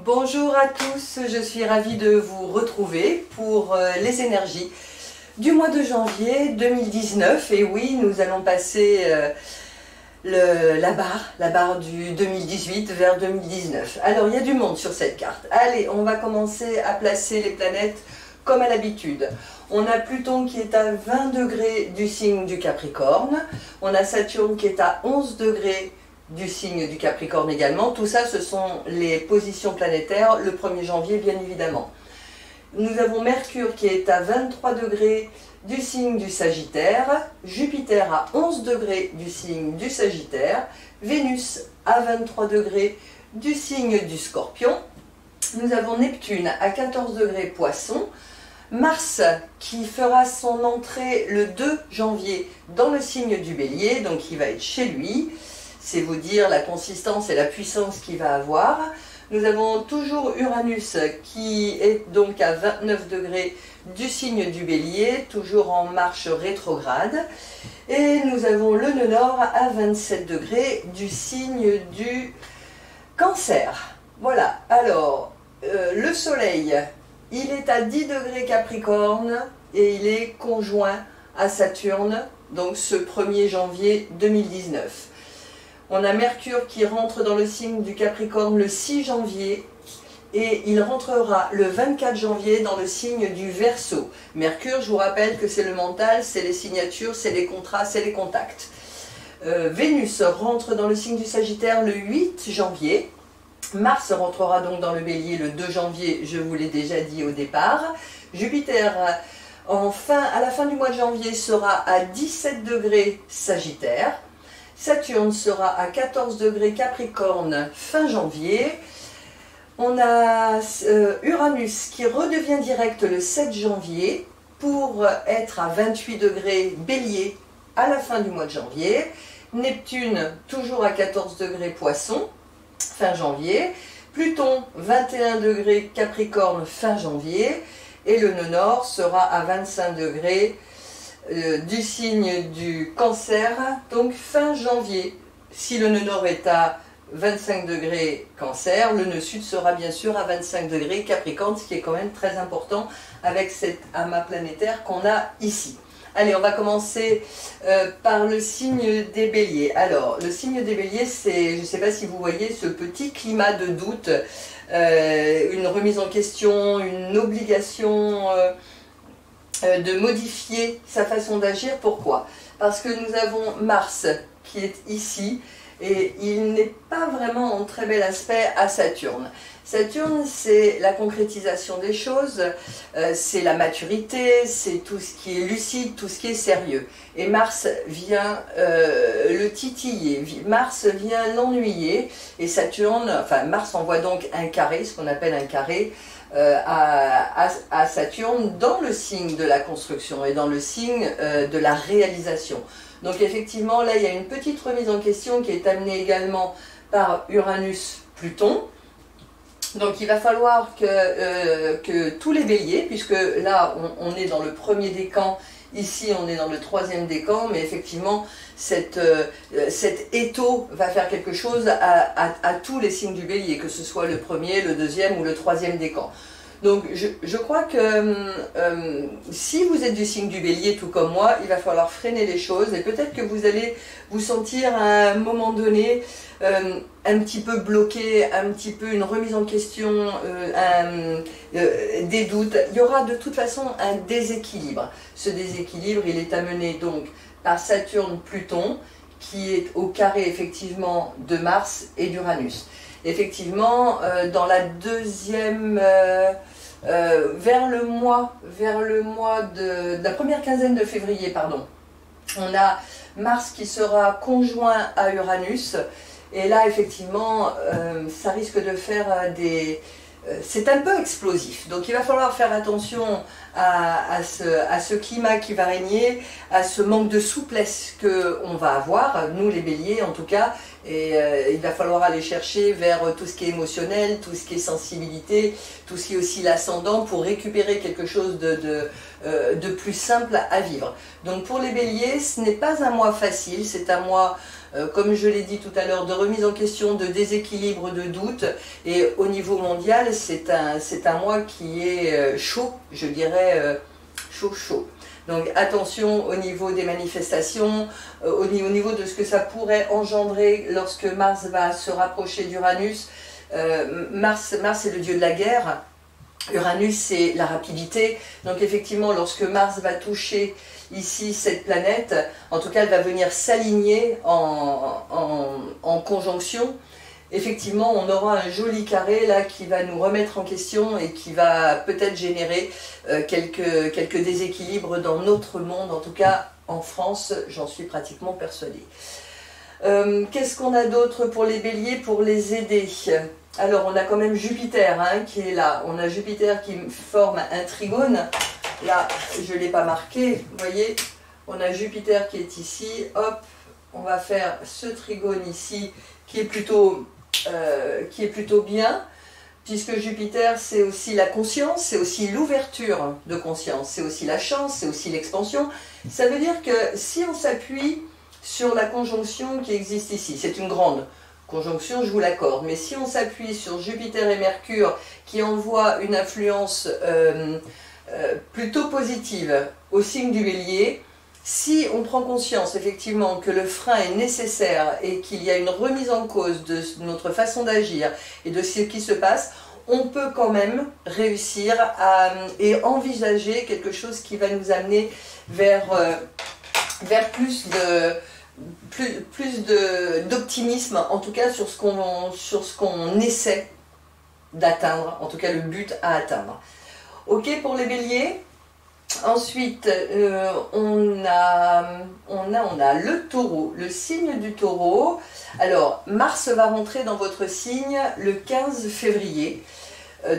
Bonjour à tous, je suis ravie de vous retrouver pour les énergies du mois de janvier 2019. Et oui, nous allons passer la barre du 2018 vers 2019. Alors, il y a du monde sur cette carte. Allez, on va commencer à placer les planètes comme à l'habitude. On a Pluton qui est à 20 degrés du signe du Capricorne. On a Saturne qui est à 11 degrés du signe du Capricorne également. Tout ça, ce sont les positions planétaires le 1er janvier, bien évidemment. Nous avons Mercure qui est à 23 degrés du signe du Sagittaire, Jupiter à 11 degrés du signe du Sagittaire, Vénus à 23 degrés du signe du Scorpion. Nous avons Neptune à 14 degrés Poisson, Mars qui fera son entrée le 2 janvier dans le signe du Bélier, donc il va être chez lui. C'est vous dire la consistance et la puissance qu'il va avoir. Nous avons toujours Uranus qui est donc à 29 degrés du signe du Bélier, toujours en marche rétrograde. Et nous avons le nœud nord à 27 degrés du signe du Cancer. Voilà, alors le soleil, il est à 10 degrés Capricorne et il est conjoint à Saturne, donc ce 1er janvier 2019. On a Mercure qui rentre dans le signe du Capricorne le 6 janvier et il rentrera le 24 janvier dans le signe du Verseau. Mercure, je vous rappelle que c'est le mental, c'est les signatures, c'est les contrats, c'est les contacts. Vénus rentre dans le signe du Sagittaire le 8 janvier. Mars rentrera donc dans le Bélier le 2 janvier, je vous l'ai déjà dit au départ. Jupiter, à la fin du mois de janvier, sera à 17 degrés Sagittaire. Saturne sera à 14 degrés Capricorne fin janvier. On a Uranus qui redevient direct le 7 janvier pour être à 28 degrés Bélier à la fin du mois de janvier. Neptune toujours à 14 degrés Poisson fin janvier. Pluton 21 degrés Capricorne fin janvier. Et le nœud nord sera à 25 degrés du signe du Cancer, donc fin janvier. Si le nœud nord est à 25 degrés Cancer, le nœud sud sera bien sûr à 25 degrés Capricorne, ce qui est quand même très important avec cet amas planétaire qu'on a ici. Allez, on va commencer par le signe des Béliers. Alors, le signe des Béliers, c'est, je ne sais pas si vous voyez ce petit climat de doute, une remise en question, une obligation de modifier sa façon d'agir. Pourquoi? Parce que nous avons Mars qui est ici et il n'est pas vraiment en très bel aspect à Saturne. Saturne, c'est la concrétisation des choses, c'est la maturité, c'est tout ce qui est lucide, tout ce qui est sérieux. Et Mars vient le titiller, Mars vient l'ennuyer, et Saturne, enfin Mars envoie donc un carré, ce qu'on appelle un carré, à Saturne dans le signe de la construction et dans le signe de la réalisation. Donc effectivement, là, il y a une petite remise en question qui est amenée également par Uranus-Pluton. Donc il va falloir que tous les béliers, puisque là, on est dans le premier décan, ici on est dans le troisième décan, mais effectivement cet étau va faire quelque chose à tous les signes du bélier, que ce soit le premier, le deuxième ou le troisième décan. Donc je crois que si vous êtes du signe du bélier tout comme moi, il va falloir freiner les choses et peut-être que vous allez vous sentir à un moment donné un petit peu bloqué, un petit peu une remise en question, des doutes. Il y aura de toute façon un déséquilibre. Ce déséquilibre, il est amené donc par Saturne-Pluton qui est au carré effectivement de Mars et d'Uranus. Effectivement, dans la deuxième, vers le mois de la première quinzaine de février, pardon, on a Mars qui sera conjoint à Uranus, et là effectivement, ça risque de faire des... c'est un peu explosif, donc il va falloir faire attention à ce climat qui va régner, à ce manque de souplesse qu'on va avoir, nous les béliers en tout cas, et il va falloir aller chercher vers tout ce qui est émotionnel, tout ce qui est sensibilité, tout ce qui est aussi l'ascendant pour récupérer quelque chose de plus simple à vivre. Donc pour les béliers, ce n'est pas un mois facile, c'est un mois comme je l'ai dit tout à l'heure, de remise en question, de déséquilibre, de doute. Et au niveau mondial, c'est un mois qui est chaud, je dirais chaud. Donc attention au niveau des manifestations, au niveau de ce que ça pourrait engendrer lorsque Mars va se rapprocher d'Uranus. Mars est le dieu de la guerre, Uranus c'est la rapidité, donc effectivement lorsque Mars va toucher ici cette planète, en tout cas elle va venir s'aligner en conjonction. Effectivement, on aura un joli carré là qui va nous remettre en question et qui va peut-être générer quelques déséquilibres dans notre monde, en tout cas en France, j'en suis pratiquement persuadée. Qu'est-ce qu'on a d'autre pour les béliers, pour les aider? Alors on a quand même Jupiter qui est là, on a Jupiter qui forme un trigone, là je ne l'ai pas marqué, vous voyez, on a Jupiter qui est ici, hop, on va faire ce trigone ici qui est plutôt bien, puisque Jupiter c'est aussi la conscience, c'est aussi l'ouverture de conscience, c'est aussi la chance, c'est aussi l'expansion. Ça veut dire que si on s'appuie sur la conjonction qui existe ici, c'est une grande conjonction, je vous l'accorde, mais si on s'appuie sur Jupiter et Mercure qui envoient une influence plutôt positive au signe du Bélier, si on prend conscience effectivement que le frein est nécessaire et qu'il y a une remise en cause de notre façon d'agir et de ce qui se passe, on peut quand même réussir et envisager quelque chose qui va nous amener vers plus d'optimisme, en tout cas sur ce qu'on essaie d'atteindre, en tout cas le but à atteindre. Ok pour les béliers. Ensuite, on a le taureau, le signe du taureau. Alors, Mars va rentrer dans votre signe le 15 février.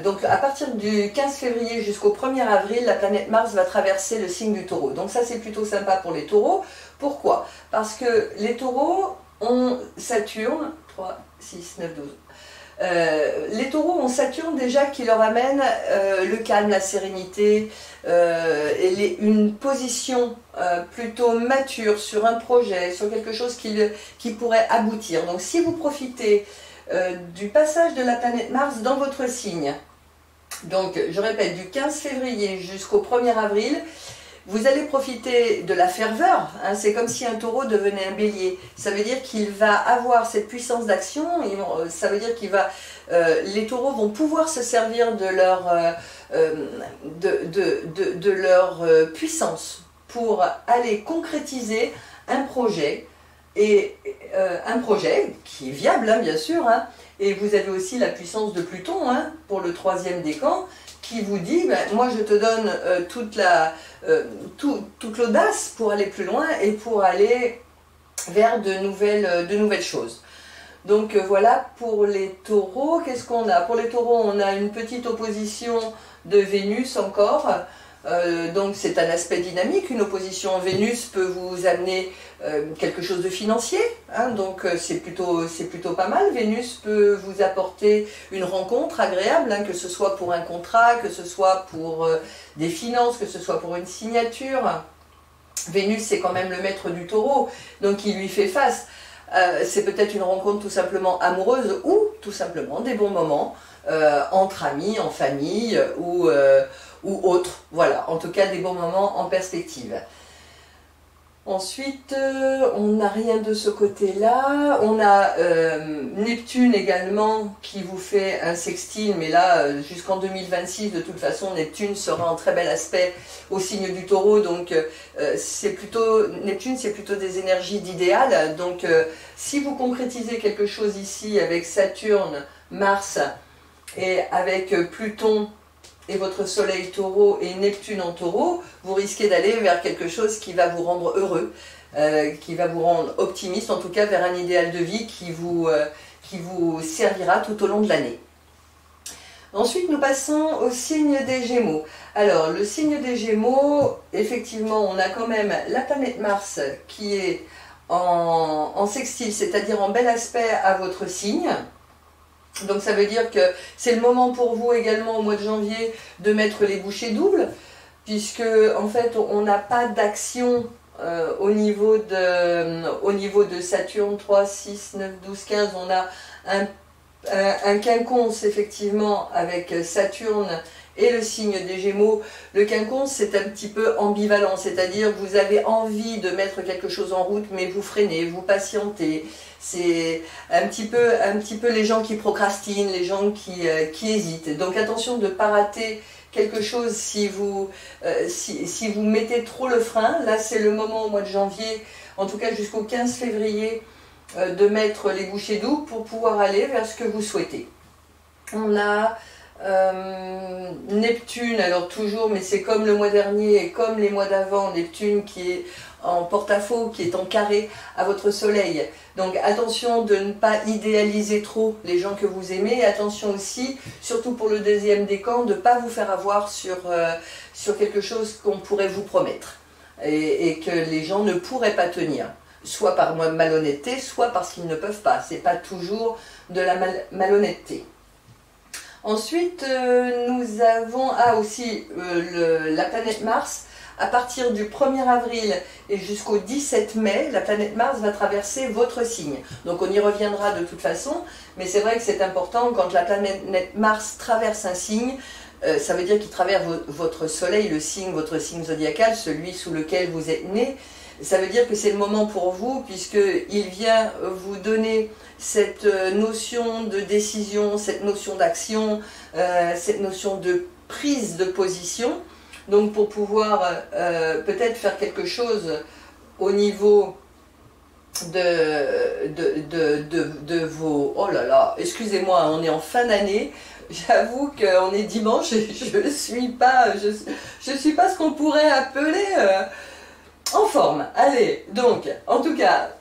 Donc, à partir du 15 février jusqu'au 1er avril, la planète Mars va traverser le signe du taureau. Donc ça, c'est plutôt sympa pour les taureaux. Pourquoi? Parce que les taureaux ont Saturne, 3, 6, 9, 12. Les taureaux ont Saturne déjà qui leur amène le calme, la sérénité, et une position plutôt mature sur un projet, sur quelque chose qui pourrait aboutir. Donc si vous profitez du passage de la planète Mars dans votre signe, donc je répète, du 15 février jusqu'au 1er avril, vous allez profiter de la ferveur, c'est comme si un taureau devenait un bélier. Ça veut dire qu'il va avoir cette puissance d'action, ça veut dire les taureaux vont pouvoir se servir de leur puissance pour aller concrétiser un projet, et un projet qui est viable, bien sûr, et vous avez aussi la puissance de Pluton, pour le 3e décan, qui vous dit, moi je te donne toute l'audace pour aller plus loin et pour aller vers de nouvelles choses. Donc voilà pour les taureaux. Qu'est-ce qu'on a? Pour les taureaux, on a une petite opposition de Vénus encore. Donc c'est un aspect dynamique. Une opposition Vénus peut vous amener quelque chose de financier, donc c'est plutôt pas mal. Vénus peut vous apporter une rencontre agréable, que ce soit pour un contrat, que ce soit pour des finances, que ce soit pour une signature. Vénus c'est quand même le maître du taureau, donc il lui fait face. C'est peut-être une rencontre tout simplement amoureuse ou tout simplement des bons moments entre amis, en famille ou autres. Voilà, en tout cas des bons moments en perspective. Ensuite, on n'a rien de ce côté-là. On a Neptune également qui vous fait un sextile, mais là, jusqu'en 2026, de toute façon, Neptune sera en très bel aspect au signe du taureau. Donc, Neptune, c'est plutôt des énergies d'idéal. Donc, si vous concrétisez quelque chose ici avec Saturne, Mars et avec Pluton, et votre soleil taureau et Neptune en taureau, vous risquez d'aller vers quelque chose qui va vous rendre heureux, qui va vous rendre optimiste, en tout cas vers un idéal de vie qui vous servira tout au long de l'année. Ensuite, nous passons au signe des Gémeaux. Alors, le signe des Gémeaux, effectivement, on a quand même la planète Mars qui est en sextile, c'est-à-dire en bel aspect à votre signe. Donc ça veut dire que c'est le moment pour vous également au mois de janvier de mettre les bouchées doubles, puisque en fait on n'a pas d'action au niveau de Saturne 3, 6, 9, 12, 15, on a un quinconce effectivement avec Saturne et le signe des Gémeaux. Le quinconce, c'est un petit peu ambivalent, c'est-à-dire que vous avez envie de mettre quelque chose en route, mais vous freinez, vous patientez. C'est un petit peu les gens qui procrastinent, les gens qui hésitent. Donc attention de ne pas rater quelque chose si vous mettez trop le frein. Là, c'est le moment au mois de janvier, en tout cas jusqu'au 15 février, de mettre les bouchées doubles pour pouvoir aller vers ce que vous souhaitez. On a Neptune, alors toujours, mais c'est comme le mois dernier et comme les mois d'avant, Neptune qui est en porte-à-faux, qui est en carré à votre soleil. Donc attention de ne pas idéaliser trop les gens que vous aimez, et attention aussi, surtout pour le deuxième décan, de ne pas vous faire avoir sur quelque chose qu'on pourrait vous promettre et que les gens ne pourraient pas tenir, soit par malhonnêteté, soit parce qu'ils ne peuvent pas. C'est pas toujours de la malhonnêteté. Ensuite, nous avons aussi la planète Mars. À partir du 1er avril et jusqu'au 17 mai, la planète Mars va traverser votre signe. Donc on y reviendra de toute façon, mais c'est vrai que c'est important, quand la planète Mars traverse un signe, ça veut dire qu'il traverse votre soleil, votre signe zodiacal, celui sous lequel vous êtes né. Ça veut dire que c'est le moment pour vous, puisqu'il vient vous donner cette notion de décision, cette notion d'action, cette notion de prise de position. Donc pour pouvoir peut-être faire quelque chose au niveau de vos... Oh là là, excusez-moi, on est en fin d'année. J'avoue qu'on est dimanche et je ne suis pas ce qu'on pourrait appeler... en forme. Allez, donc, en tout cas,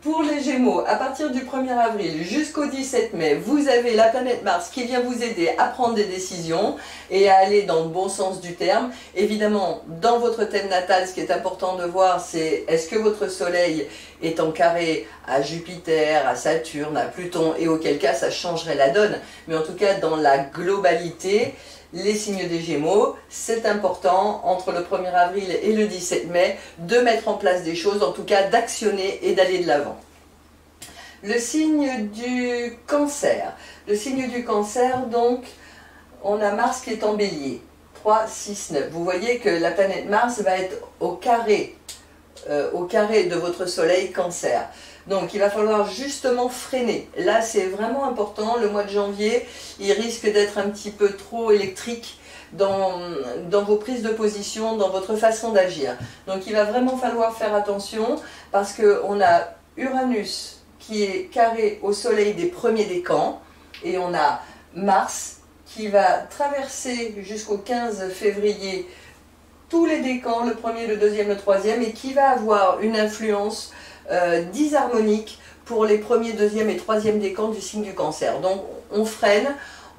pour les Gémeaux, à partir du 1er avril jusqu'au 17 mai, vous avez la planète Mars qui vient vous aider à prendre des décisions et à aller dans le bon sens du terme. Évidemment, dans votre thème natal, ce qui est important de voir, c'est est-ce que votre soleil est en carré à Jupiter, à Saturne, à Pluton, et auquel cas ça changerait la donne. Mais en tout cas, dans la globalité, les signes des Gémeaux, c'est important, entre le 1er avril et le 17 mai, de mettre en place des choses, en tout cas d'actionner et d'aller de l'avant. Le signe du Cancer. Le signe du Cancer, donc, on a Mars qui est en Bélier. 3, 6, 9. Vous voyez que la planète Mars va être au carré de votre soleil Cancer. Donc il va falloir justement freiner. Là c'est vraiment important, le mois de janvier, il risque d'être un petit peu trop électrique dans vos prises de position, dans votre façon d'agir. Donc il va vraiment falloir faire attention parce qu'on a Uranus qui est carré au soleil des premiers décans et on a Mars qui va traverser jusqu'au 15 février tous les décans, le premier, le deuxième, le troisième, et qui va avoir une influence disharmonique pour les premiers, deuxième et troisième décans du signe du Cancer. Donc on freine,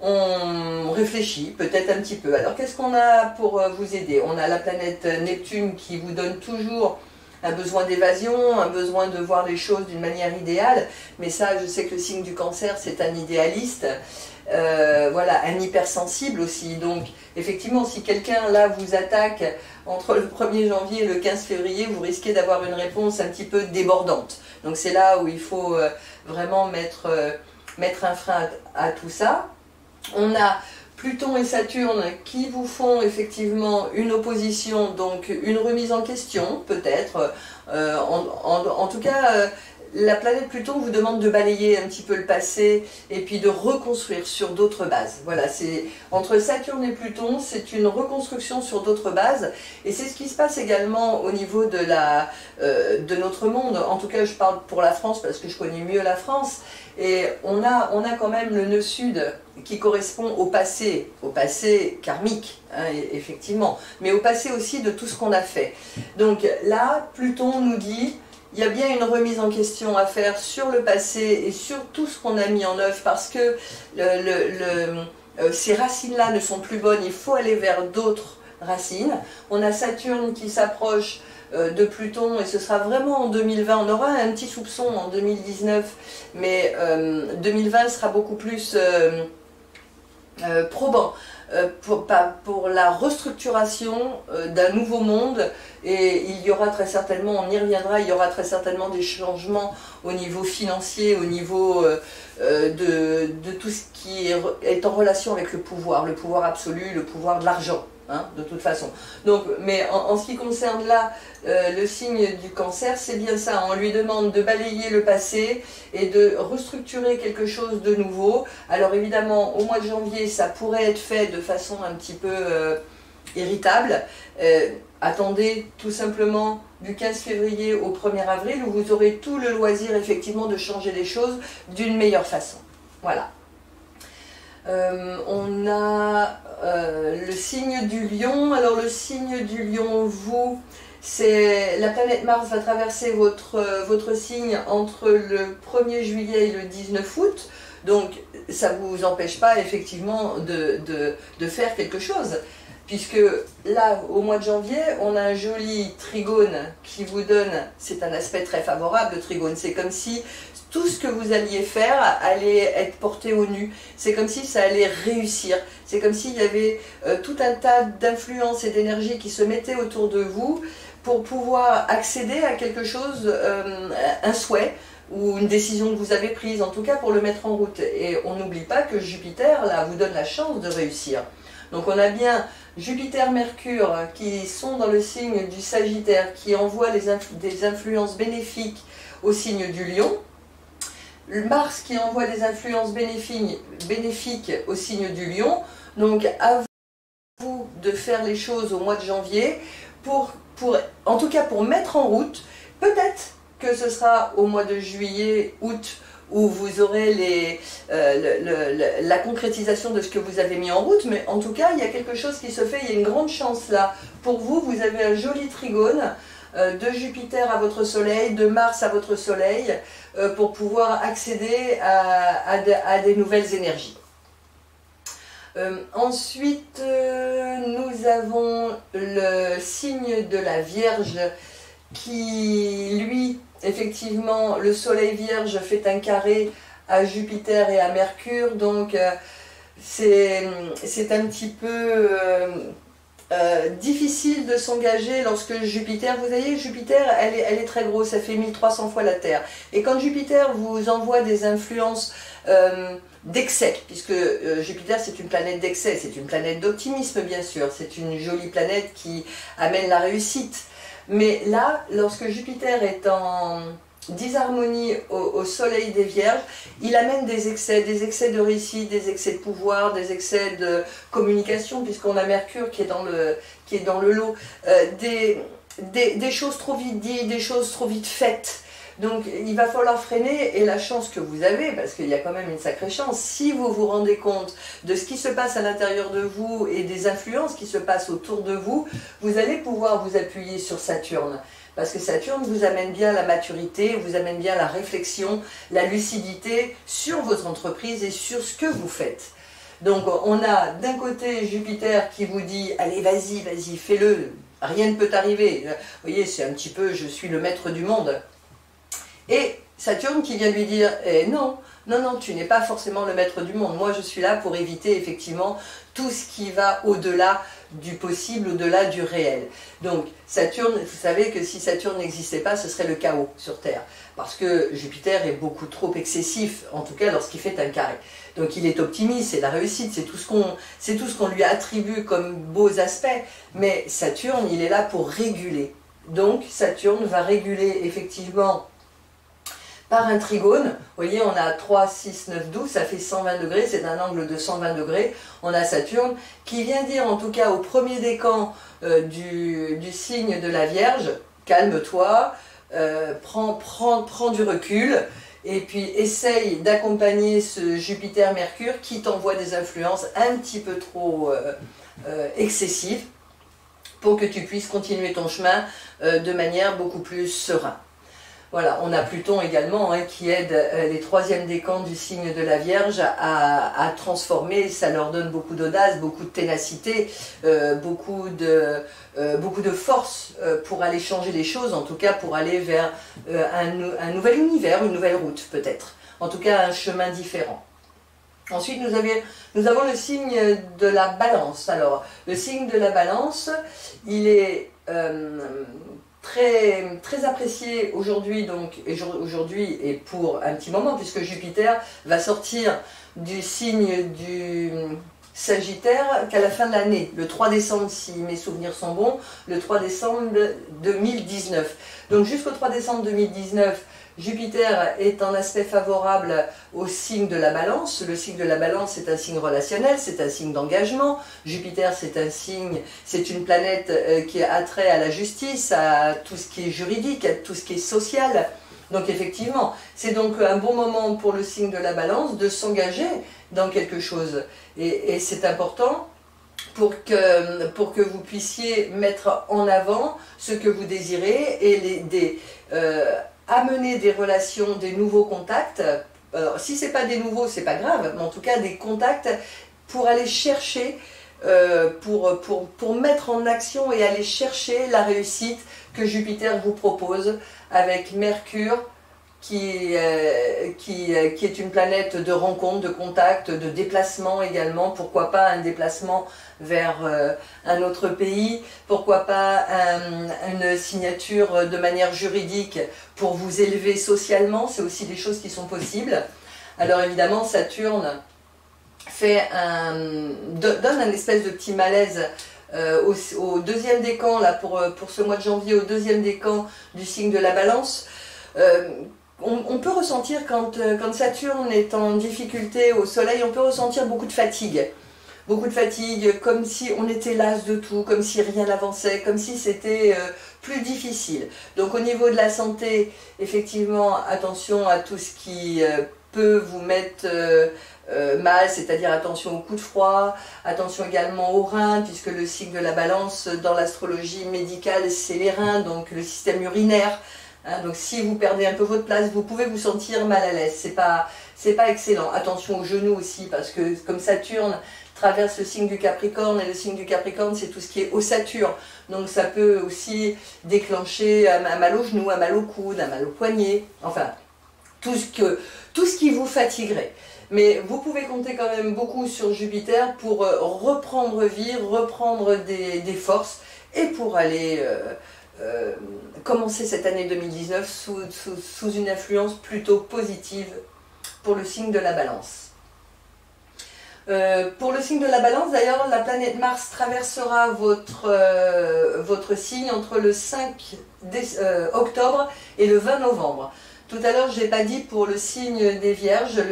on réfléchit peut-être un petit peu. Alors qu'est-ce qu'on a pour vous aider? On a la planète Neptune qui vous donne toujours un besoin d'évasion, un besoin de voir les choses d'une manière idéale, mais ça je sais que le signe du Cancer c'est un idéaliste. Voilà, un hypersensible aussi. Donc effectivement, si quelqu'un là vous attaque entre le 1er janvier et le 15 février, vous risquez d'avoir une réponse un petit peu débordante. Donc c'est là où il faut vraiment mettre un frein à tout ça. On a Pluton et Saturne qui vous font effectivement une opposition, donc une remise en question peut-être. En tout cas, la planète Pluton vous demande de balayer un petit peu le passé et puis de reconstruire sur d'autres bases. Voilà, c'est entre Saturne et Pluton, c'est une reconstruction sur d'autres bases et c'est ce qui se passe également au niveau de notre monde. En tout cas, je parle pour la France parce que je connais mieux la France et on a quand même le nœud sud qui correspond au passé karmique, hein, effectivement, mais au passé aussi de tout ce qu'on a fait. Donc là, Pluton nous dit il y a bien une remise en question à faire sur le passé et sur tout ce qu'on a mis en œuvre parce que ces racines-là ne sont plus bonnes, il faut aller vers d'autres racines. On a Saturne qui s'approche de Pluton et ce sera vraiment en 2020, on aura un petit soupçon en 2019, mais 2020 sera beaucoup plus probant pour la restructuration d'un nouveau monde, et il y aura très certainement, on y reviendra, il y aura très certainement des changements au niveau financier, au niveau de tout ce qui est en relation avec le pouvoir absolu, le pouvoir de l'argent. Hein, de toute façon. Donc, mais en ce qui concerne là le signe du Cancer, c'est bien ça. On lui demande de balayer le passé et de restructurer quelque chose de nouveau. Alors évidemment, au mois de janvier, ça pourrait être fait de façon un petit peu irritable. Attendez tout simplement du 15 février au 1er avril où vous aurez tout le loisir effectivement de changer les choses d'une meilleure façon. Voilà. On a le signe du Lion. Alors le signe du Lion, vous, c'est la planète Mars va traverser votre signe entre le 1er juillet et le 19 août. Donc ça ne vous empêche pas effectivement de faire quelque chose. Puisque là, au mois de janvier, on a un joli trigone qui vous donne, c'est un aspect très favorable, le trigone. C'est comme si tout ce que vous alliez faire allait être porté au nu. C'est comme si ça allait réussir. C'est comme s'il y avait tout un tas d'influences et d'énergie qui se mettaient autour de vous pour pouvoir accéder à quelque chose, un souhait ou une décision que vous avez prise, en tout cas pour le mettre en route. Et on n'oublie pas que Jupiter, là, vous donne la chance de réussir. Donc on a bien Jupiter, Mercure qui sont dans le signe du Sagittaire, qui envoient des influences bénéfiques au signe du Lion. Mars qui envoie des influences bénéfiques au signe du Lion. Donc à vous de faire les choses au mois de janvier, en tout cas pour mettre en route. Peut-être que ce sera au mois de juillet, août, où vous aurez la concrétisation de ce que vous avez mis en route, mais en tout cas, il y a quelque chose qui se fait, il y a une grande chance là. Pour vous, vous avez un joli trigone de Jupiter à votre Soleil, de Mars à votre Soleil, pour pouvoir accéder à des nouvelles énergies. Ensuite, nous avons le signe de la Vierge qui, lui, effectivement, le Soleil Vierge fait un carré à Jupiter et à Mercure, donc c'est un petit peu difficile de s'engager lorsque Jupiter, vous voyez, Jupiter, elle est très grosse, elle fait 1300 fois la Terre. Et quand Jupiter vous envoie des influences d'excès, puisque Jupiter c'est une planète d'excès, c'est une planète d'optimisme bien sûr, c'est une jolie planète qui amène la réussite. Mais là, lorsque Jupiter est en disharmonie au Soleil des Vierges, il amène des excès de réussite, des excès de pouvoir, des excès de communication, puisqu'on a Mercure qui est dans le lot, des choses trop vite dites, des choses trop vite faites. Donc il va falloir freiner, et la chance que vous avez, parce qu'il y a quand même une sacrée chance, si vous vous rendez compte de ce qui se passe à l'intérieur de vous et des influences qui se passent autour de vous, vous allez pouvoir vous appuyer sur Saturne. Parce que Saturne vous amène bien la maturité, vous amène bien la réflexion, la lucidité sur votre entreprise et sur ce que vous faites. Donc on a d'un côté Jupiter qui vous dit « Allez, vas-y, vas-y, fais-le, rien ne peut t'arriver. » Vous voyez, c'est un petit peu « Je suis le maître du monde ». Et Saturne qui vient lui dire non, non, non, tu n'es pas forcément le maître du monde. Moi, je suis là pour éviter effectivement tout ce qui va au-delà du possible, au-delà du réel. Donc, Saturne, vous savez que si Saturne n'existait pas, ce serait le chaos sur Terre. Parce que Jupiter est beaucoup trop excessif, en tout cas lorsqu'il fait un carré. Donc, il est optimiste, c'est la réussite, c'est tout ce qu'on lui attribue comme beaux aspects. Mais Saturne, il est là pour réguler. Donc, Saturne va réguler effectivement par un trigone. Vous voyez, on a 3, 6, 9, 12, ça fait 120 degrés, c'est un angle de 120 degrés. On a Saturne qui vient dire, en tout cas au premier décan du signe de la Vierge, calme-toi, prends du recul, et puis essaye d'accompagner ce Jupiter-Mercure qui t'envoie des influences un petit peu trop excessives pour que tu puisses continuer ton chemin de manière beaucoup plus sereine. Voilà, on a Pluton également qui aide les troisièmes décans du signe de la Vierge à transformer. Ça leur donne beaucoup d'audace, beaucoup de ténacité, beaucoup de force pour aller changer les choses, en tout cas pour aller vers un nouvel univers, une nouvelle route peut-être. En tout cas un chemin différent. Ensuite, nous avons le signe de la balance. Alors, le signe de la balance, il est très apprécié aujourd'hui, et pour un petit moment, puisque Jupiter va sortir du signe du Sagittaire qu'à la fin de l'année, le 3 décembre, si mes souvenirs sont bons, le 3 décembre 2019. Donc jusqu'au 3 décembre 2019, Jupiter est en aspect favorable au signe de la balance. Le signe de la balance, c'est un signe relationnel, c'est un signe d'engagement. Jupiter, c'est une planète qui a trait à la justice, à tout ce qui est juridique, à tout ce qui est social. Donc effectivement, c'est donc un bon moment pour le signe de la balance de s'engager dans quelque chose. Et c'est important pour que vous puissiez mettre en avant ce que vous désirez et amener des relations, des nouveaux contacts. Alors, si ce n'est pas des nouveaux, c'est pas grave, mais en tout cas des contacts pour aller chercher, pour mettre en action et aller chercher la réussite que Jupiter vous propose avec Mercure, qui est une planète de rencontre, de contact, de déplacement également. Pourquoi pas un déplacement vers un autre pays, pourquoi pas une signature de manière juridique pour vous élever socialement, c'est aussi des choses qui sont possibles. Alors évidemment, Saturne donne un espèce de petit malaise au deuxième décan, là, pour ce mois de janvier, au deuxième décan du signe de la Balance. On peut ressentir quand Saturne est en difficulté au soleil, on peut ressentir beaucoup de fatigue. Beaucoup de fatigue, comme si on était las de tout, comme si rien n'avançait, comme si c'était plus difficile. Donc au niveau de la santé, effectivement, attention à tout ce qui peut vous mettre mal, c'est-à-dire attention aux coups de froid, attention également aux reins, puisque le signe de la Balance dans l'astrologie médicale, c'est les reins, donc le système urinaire. Hein, donc si vous perdez un peu votre place, vous pouvez vous sentir mal à l'aise, c'est pas excellent. Attention aux genoux aussi, parce que comme Saturne traverse le signe du Capricorne, et le signe du Capricorne c'est tout ce qui est ossature, donc ça peut aussi déclencher un mal au genou, un mal au coude, un mal au poignet, enfin tout ce qui vous fatiguerait. Mais vous pouvez compter quand même beaucoup sur Jupiter pour reprendre vie, reprendre des forces, et pour aller commencer cette année 2019 sous une influence plutôt positive pour le signe de la Balance. Pour le signe de la Balance, d'ailleurs, la planète Mars traversera votre signe entre le 5 octobre et le 20 novembre. Tout à l'heure, je n'ai pas dit pour le signe des Vierges,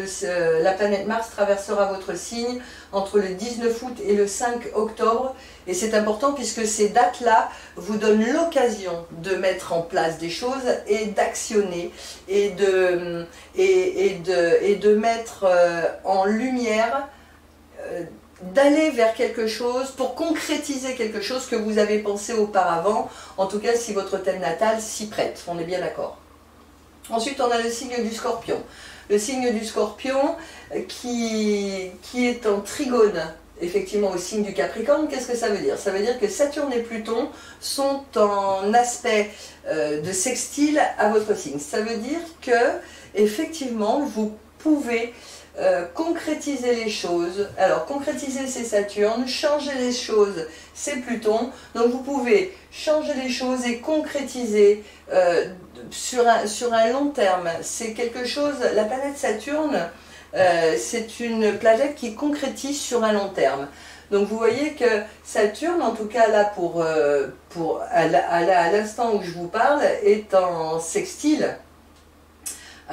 la planète Mars traversera votre signe entre le 19 août et le 5 octobre. Et c'est important puisque ces dates-là vous donnent l'occasion de mettre en place des choses et d'actionner et de mettre en lumière, d'aller vers quelque chose pour concrétiser quelque chose que vous avez pensé auparavant, en tout cas si votre thème natal s'y prête, on est bien d'accord. Ensuite, on a le signe du Scorpion. Le signe du Scorpion qui est en trigone, effectivement, au signe du Capricorne. Qu'est-ce que ça veut dire? Ça veut dire que Saturne et Pluton sont en aspect de sextile à votre signe. Ça veut dire que, effectivement, vous pouvez concrétiser les choses. Alors, concrétiser, c'est Saturne, changer les choses, c'est Pluton. Donc, vous pouvez changer les choses et concrétiser sur un long terme. C'est quelque chose, la planète Saturne, c'est une planète qui concrétise sur un long terme. Donc vous voyez que Saturne, en tout cas là à l'instant où je vous parle, est en sextile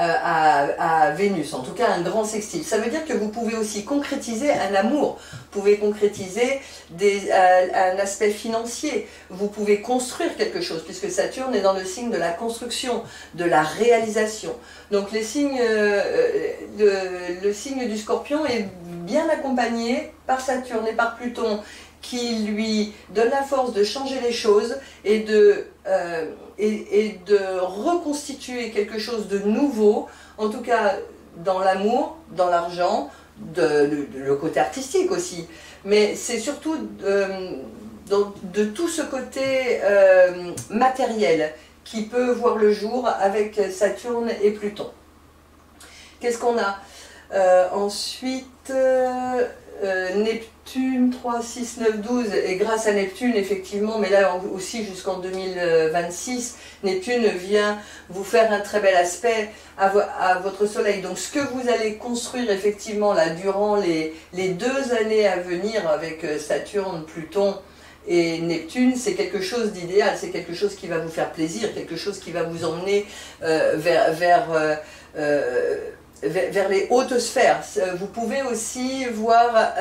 à Vénus, en tout cas un grand sextile. Ça veut dire que vous pouvez aussi concrétiser un amour, vous pouvez concrétiser un aspect financier, vous pouvez construire quelque chose, puisque Saturne est dans le signe de la construction, de la réalisation. Donc le signe du Scorpion est bien accompagné par Saturne et par Pluton, qui lui donne la force de changer les choses et de reconstituer quelque chose de nouveau, en tout cas dans l'amour, dans l'argent, le côté artistique aussi. Mais c'est surtout de tout ce côté matériel qui peut voir le jour avec Saturne et Pluton. Qu'est-ce qu'on a ? Ensuite, Neptune 3, 6, 9, 12, et grâce à Neptune, effectivement, mais là aussi jusqu'en 2026, Neptune vient vous faire un très bel aspect à votre Soleil. Donc ce que vous allez construire effectivement là durant les 2 années à venir avec Saturne, Pluton et Neptune, c'est quelque chose d'idéal, c'est quelque chose qui va vous faire plaisir, quelque chose qui va vous emmener vers les hautes sphères. Vous pouvez aussi voir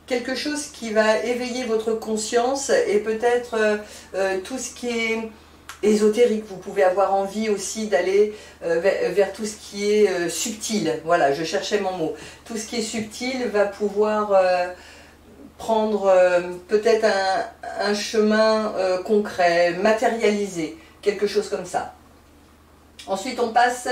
quelque chose qui va éveiller votre conscience et peut-être tout ce qui est ésotérique. Vous pouvez avoir envie aussi d'aller vers tout ce qui est subtil. Voilà, je cherchais mon mot. Tout ce qui est subtil va pouvoir prendre peut-être un chemin concret, matérialisé, quelque chose comme ça. Ensuite, on passe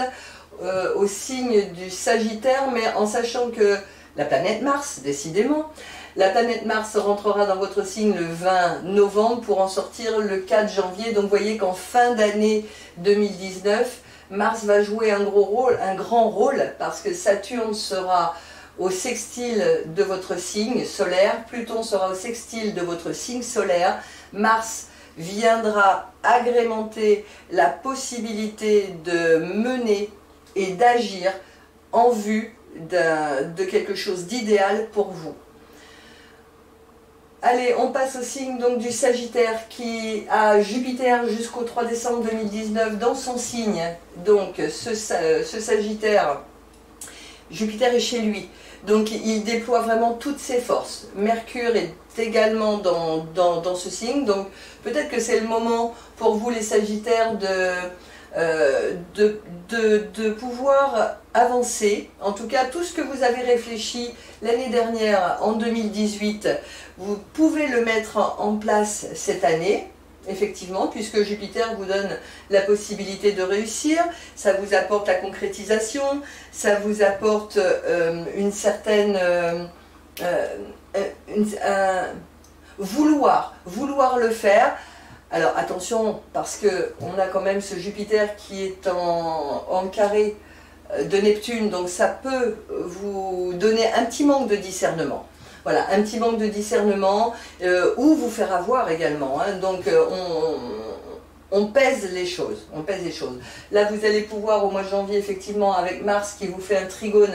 au signe du Sagittaire, mais en sachant que la planète Mars, décidément, la planète Mars rentrera dans votre signe le 20 novembre pour en sortir le 4 janvier. Donc vous voyez qu'en fin d'année 2019, Mars va jouer un grand rôle, parce que Saturne sera au sextile de votre signe solaire, Pluton sera au sextile de votre signe solaire, Mars viendra agrémenter la possibilité de mener et d'agir en vue de quelque chose d'idéal pour vous. Allez, on passe au signe donc du Sagittaire qui a Jupiter jusqu'au 3 décembre 2019 dans son signe. Donc ce Sagittaire, Jupiter est chez lui. Donc il déploie vraiment toutes ses forces. Mercure est également dans ce signe. Donc peut-être que c'est le moment pour vous les Sagittaires de pouvoir avancer. En tout cas, tout ce que vous avez réfléchi l'année dernière, en 2018, vous pouvez le mettre en place cette année, effectivement, puisque Jupiter vous donne la possibilité de réussir, ça vous apporte la concrétisation, ça vous apporte une certaine... vouloir le faire. Alors attention, parce qu'on a quand même ce Jupiter qui est en carré de Neptune, donc ça peut vous donner un petit manque de discernement. Voilà, un petit manque de discernement, ou vous faire avoir également. Hein. Donc on pèse les choses, on pèse les choses. Là vous allez pouvoir au mois de janvier, effectivement, avec Mars qui vous fait un trigone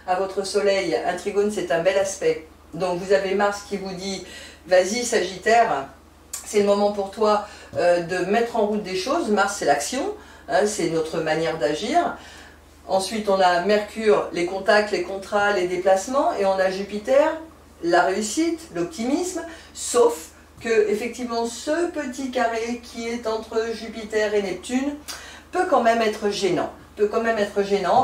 à votre Soleil. Un trigone, c'est un bel aspect. Donc vous avez Mars qui vous dit, vas-y Sagittaire, c'est le moment pour toi de mettre en route des choses. Mars, c'est l'action, hein, c'est notre manière d'agir. Ensuite, on a Mercure, les contacts, les contrats, les déplacements. Et on a Jupiter, la réussite, l'optimisme. Sauf que, effectivement, ce petit carré qui est entre Jupiter et Neptune peut quand même être gênant.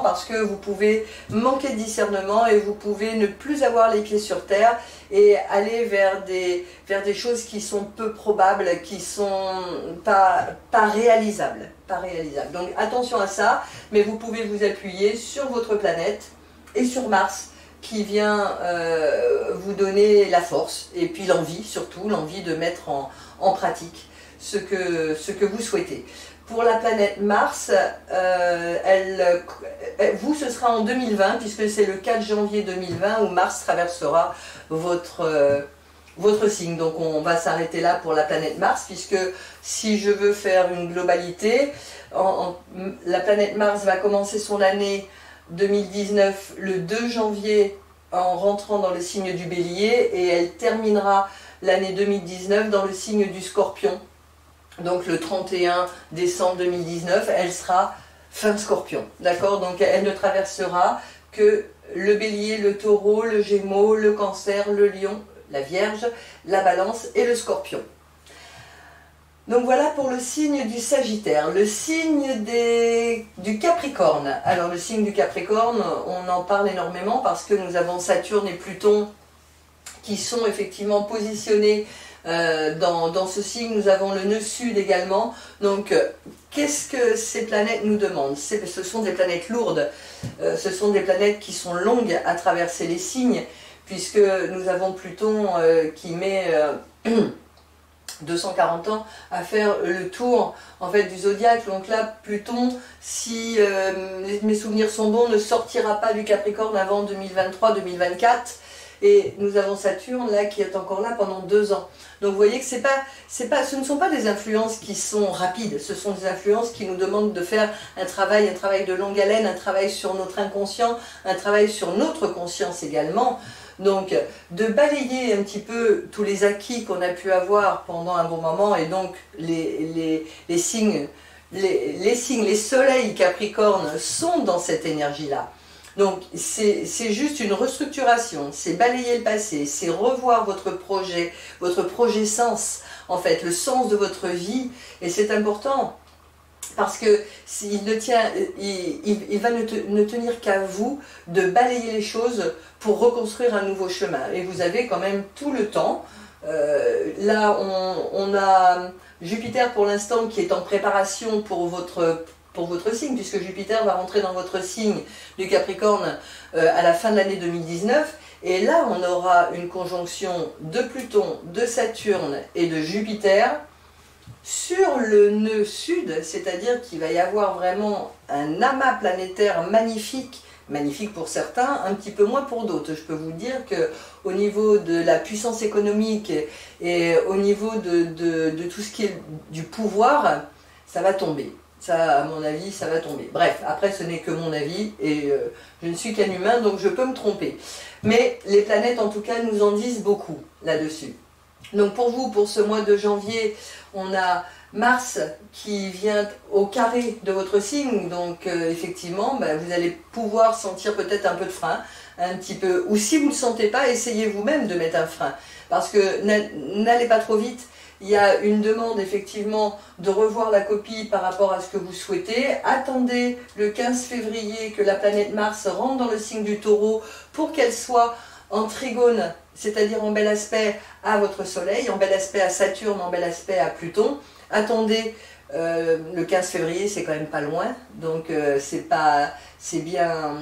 Parce que vous pouvez manquer de discernement et vous pouvez ne plus avoir les pieds sur terre et aller vers des choses qui sont peu probables, qui sont pas réalisables. Donc attention à ça, mais vous pouvez vous appuyer sur votre planète et sur Mars qui vient vous donner la force et puis l'envie, surtout l'envie de mettre en pratique ce que vous souhaitez. Pour la planète Mars, vous, ce sera en 2020, puisque c'est le 4 janvier 2020 où Mars traversera votre signe. Donc on va s'arrêter là pour la planète Mars, puisque si je veux faire une globalité, la planète Mars va commencer son année 2019 le 2 janvier en rentrant dans le signe du Bélier, et elle terminera l'année 2019 dans le signe du Scorpion. Donc le 31 décembre 2019, elle sera fin Scorpion, d'accord? Donc elle ne traversera que le Bélier, le Taureau, le Gémeaux, le Cancer, le Lion, la Vierge, la Balance et le Scorpion. Donc voilà pour le signe du Sagittaire. Le signe du Capricorne. Alors le signe du Capricorne, on en parle énormément parce que nous avons Saturne et Pluton qui sont effectivement positionnés dans ce signe. Nous avons le nœud sud également. Donc qu'est-ce que ces planètes nous demandent? Ce sont des planètes lourdes, ce sont des planètes qui sont longues à traverser les signes, puisque nous avons Pluton qui met 240 ans à faire le tour en fait du zodiaque. Donc là, Pluton, si mes souvenirs sont bons, ne sortira pas du Capricorne avant 2023-2024. Et nous avons Saturne là qui est encore là pendant 2 ans. Donc vous voyez que ce ne sont pas des influences qui sont rapides, ce sont des influences qui nous demandent de faire un travail de longue haleine, un travail sur notre inconscient, un travail sur notre conscience également. Donc de balayer un petit peu tous les acquis qu'on a pu avoir pendant un bon moment, et donc les signes, les soleils Capricorne sont dans cette énergie-là. Donc c'est juste une restructuration, c'est balayer le passé, c'est revoir votre projet sens, en fait, le sens de votre vie, et c'est important. Parce que il va ne tenir qu'à vous de balayer les choses pour reconstruire un nouveau chemin. Et vous avez quand même tout le temps. Là, on a Jupiter pour l'instant qui est en préparation pour votre signe, puisque Jupiter va rentrer dans votre signe du Capricorne à la fin de l'année 2019. Et là, on aura une conjonction de Pluton, de Saturne et de Jupiter sur le nœud sud, c'est-à-dire qu'il va y avoir vraiment un amas planétaire magnifique, magnifique pour certains, un petit peu moins pour d'autres. Je peux vous dire qu'au niveau de la puissance économique et au niveau de tout ce qui est du pouvoir, ça va tomber. Ça, à mon avis, ça va tomber. Bref, après, ce n'est que mon avis et je ne suis qu'un humain, donc je peux me tromper. Mais les planètes, en tout cas, nous en disent beaucoup là-dessus. Donc pour vous, pour ce mois de janvier, on a Mars qui vient au carré de votre signe, donc effectivement, vous allez pouvoir sentir peut-être un peu de frein, un petit peu, ou si vous ne le sentez pas, essayez vous-même de mettre un frein, parce que n'allez pas trop vite. Il y a une demande effectivement de revoir la copie par rapport à ce que vous souhaitez. Attendez le 15 février que la planète Mars rentre dans le signe du Taureau pour qu'elle soit en trigone, c'est-à-dire en bel aspect à votre Soleil, en bel aspect à Saturne, en bel aspect à Pluton. Attendez le 15 février, c'est quand même pas loin, donc c'est bien,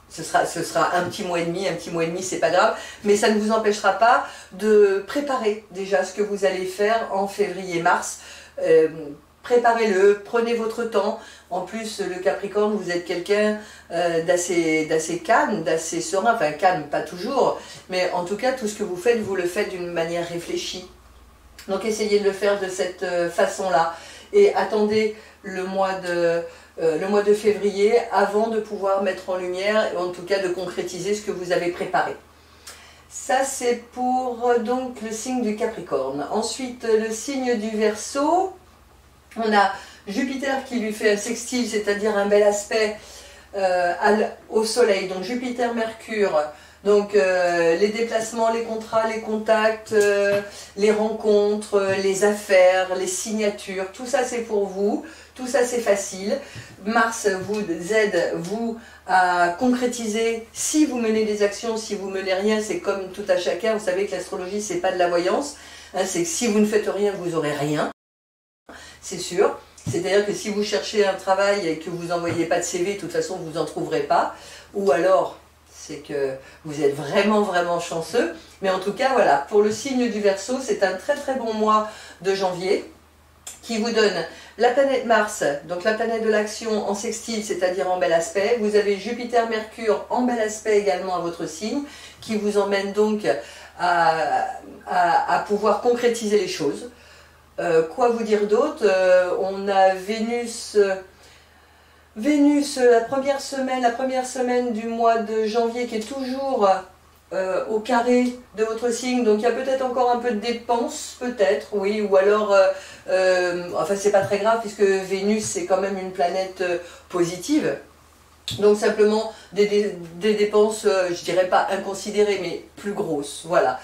ce sera un petit mois et demi, c'est pas grave, mais ça ne vous empêchera pas de préparer déjà ce que vous allez faire en février-mars. Préparez-le, prenez votre temps. En plus, le Capricorne, vous êtes quelqu'un d'assez calme, d'assez serein, enfin calme, pas toujours, mais en tout cas, tout ce que vous le faites d'une manière réfléchie. Donc essayez de le faire de cette façon-là. Et attendez le mois de février avant de pouvoir mettre en lumière, et en tout cas de concrétiser ce que vous avez préparé. Ça, c'est pour donc le signe du Capricorne. Ensuite, le signe du Verseau. On a Jupiter qui lui fait un sextile, c'est-à-dire un bel aspect au Soleil. Donc Jupiter-Mercure, donc les déplacements, les contrats, les contacts, les rencontres, les affaires, les signatures, tout ça c'est pour vous, tout ça c'est facile. Mars vous aide, vous, à concrétiser si vous menez des actions, si vous menez rien, c'est comme tout à chacun. Vous savez que l'astrologie c'est pas de la voyance, hein, c'est que si vous ne faites rien, vous n'aurez rien. C'est sûr. C'est-à-dire que si vous cherchez un travail et que vous n'envoyez pas de CV, de toute façon, vous n'en trouverez pas. Ou alors, c'est que vous êtes vraiment, vraiment chanceux. Mais en tout cas, voilà, pour le signe du Verseau, c'est un très, très bon mois de janvier qui vous donne la planète Mars, donc la planète de l'action en sextile, c'est-à-dire en bel aspect. Vous avez Jupiter-Mercure en bel aspect également à votre signe, qui vous emmène donc à pouvoir concrétiser les choses. Quoi vous dire d'autre? On a Vénus, la première semaine du mois de janvier qui est toujours au carré de votre signe, donc il y a peut-être encore un peu de dépenses, peut-être, oui, ou alors, enfin c'est pas très grave puisque Vénus c'est quand même une planète positive, donc simplement des dépenses, je dirais pas inconsidérées, mais plus grosses, voilà.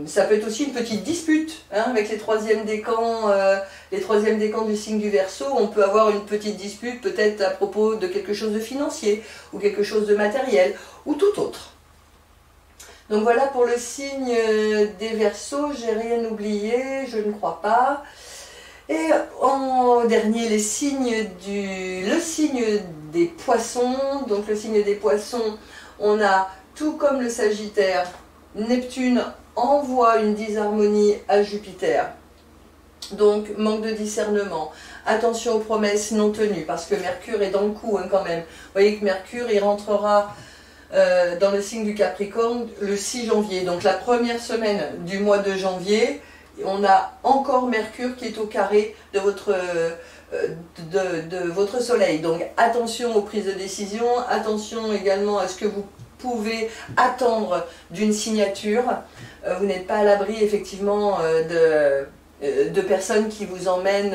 Ça peut être aussi une petite dispute hein, avec les troisièmes décans du signe du Verseau. On peut avoir une petite dispute peut-être à propos de quelque chose de financier ou quelque chose de matériel ou tout autre. Donc voilà pour le signe des Verseaux, j'ai rien oublié, je ne crois pas. Et en dernier, le signe des Poissons. Donc le signe des Poissons, on a tout comme le Sagittaire, Neptune envoie une disharmonie à Jupiter Donc manque de discernement, attention aux promesses non tenues, parce que Mercure est dans le coup hein, quand même. Vous voyez que Mercure, il rentrera dans le signe du Capricorne le 6 janvier. Donc la première semaine du mois de janvier, on a encore Mercure qui est au carré de votre soleil. Donc attention aux prises de décision, attention également à ce que vous pouvez attendre d'une signature. Vous n'êtes pas à l'abri effectivement de personnes qui vous emmènent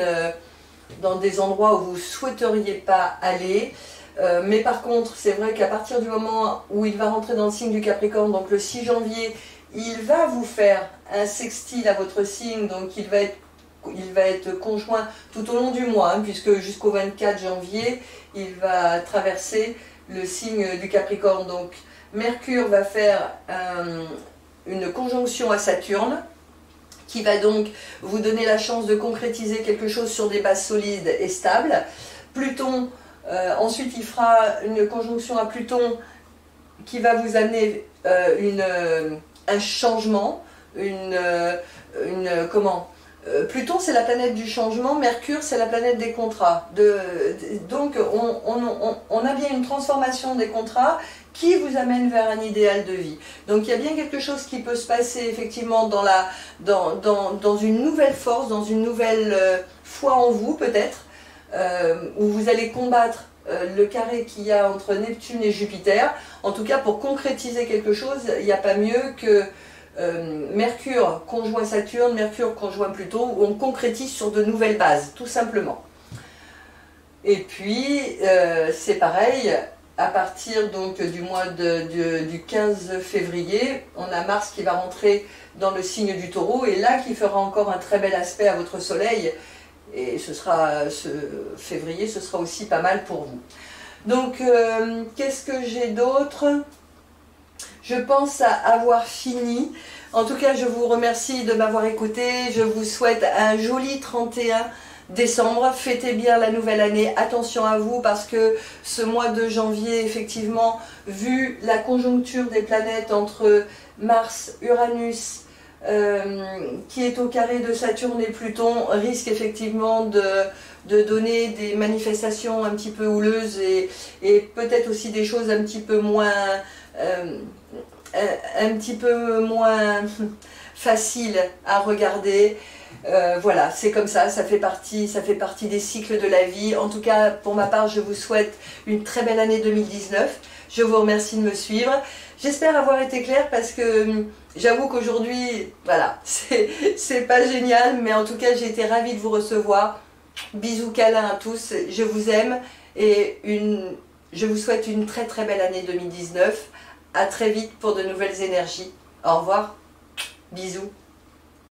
dans des endroits où vous ne souhaiteriez pas aller. Mais par contre, c'est vrai qu'à partir du moment où il va rentrer dans le signe du Capricorne, donc le 6 janvier, il va vous faire un sextile à votre signe, donc il va être conjoint tout au long du mois, hein, puisque jusqu'au 24 janvier, il va traverser le signe du Capricorne. Donc Mercure va faire une conjonction à Saturne, qui va donc vous donner la chance de concrétiser quelque chose sur des bases solides et stables. Pluton, ensuite il fera une conjonction à Pluton qui va vous amener un changement, Pluton c'est la planète du changement, Mercure c'est la planète des contrats. Donc on a bien une transformation des contrats qui vous amène vers un idéal de vie. Donc il y a bien quelque chose qui peut se passer effectivement dans une nouvelle force, dans une nouvelle foi en vous peut-être, où vous allez combattre le carré qu'il y a entre Neptune et Jupiter. En tout cas pour concrétiser quelque chose, il n'y a pas mieux que Mercure conjoint Saturne, Mercure conjoint Pluton, où on concrétise sur de nouvelles bases, tout simplement. Et puis c'est pareil, à partir donc du mois du 15 février, on a Mars qui va rentrer dans le signe du Taureau, et là qui fera encore un très bel aspect à votre soleil, et ce février, ce sera aussi pas mal pour vous. Donc qu'est-ce que j'ai d'autre? Je pense avoir fini. En tout cas, je vous remercie de m'avoir écouté. Je vous souhaite un joli 31 décembre. Fêtez bien la nouvelle année. Attention à vous parce que ce mois de janvier, effectivement, vu la conjoncture des planètes entre Mars, Uranus, qui est au carré de Saturne et Pluton, risque effectivement de donner des manifestations un petit peu houleuses et peut-être aussi des choses un petit peu moins faciles à regarder. Voilà, c'est comme ça fait partie des cycles de la vie. En tout cas, pour ma part, je vous souhaite une très belle année 2019. Je vous remercie de me suivre. J'espère avoir été claire parce que j'avoue qu'aujourd'hui, voilà, c'est pas génial, mais en tout cas, j'ai été ravie de vous recevoir. Bisous câlins à tous, je vous aime et je vous souhaite une très très belle année 2019. À très vite pour de nouvelles énergies. Au revoir, bisous.